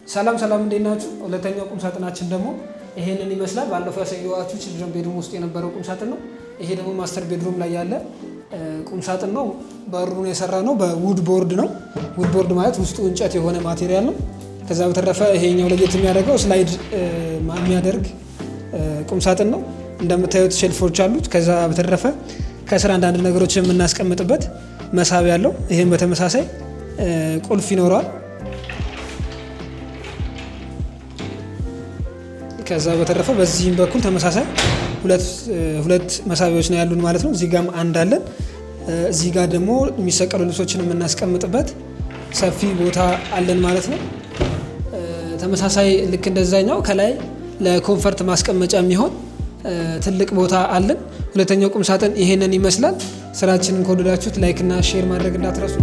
ሰላም እንዴት ናችሁ? ሁለተኛው ቁም ሳጥናችን ደግሞ ይሄንን ይመስላል። ባለፈው ያሳየኋችሁ ችልድረን ቤድሩም ውስጥ የነበረው ቁም ሳጥን ነው። ይሄ ደግሞ ማስተር ቤድሩም ላይ ያለ ቁም ሳጥን ነው። በሩን የሰራ ነው በውድ ቦርድ ነው። ውድ ቦርድ ማለት ውስጡ እንጨት የሆነ ማቴሪያል ነው። ከዛ በተረፈ ይሄኛው ለየት የሚያደርገው ስላይድ የሚያደርግ ቁም ሳጥን ነው። እንደምታዩት ሼልፎች አሉት። ከዛ በተረፈ ከስራ አንዳንድ ነገሮችን የምናስቀምጥበት መሳቢያ አለው። ይሄም በተመሳሳይ ቁልፍ ይኖረዋል። ከዛ በተረፈ በዚህም በኩል ተመሳሳይ ሁለት መሳቢያዎች ነው ያሉን ማለት ነው። እዚህ ጋርም አንድ አለን። እዚህ ጋር ደግሞ የሚሰቀሉ ልብሶችን የምናስቀምጥበት ሰፊ ቦታ አለን ማለት ነው። ተመሳሳይ ልክ እንደዛኛው ከላይ ለኮንፈርት ማስቀመጫ የሚሆን ትልቅ ቦታ አለን። ሁለተኛው ቁም ሳጥን ይሄንን ይመስላል። ስራችንን ከወደዳችሁት ላይክ እና ሼር ማድረግ እንዳትረሱ።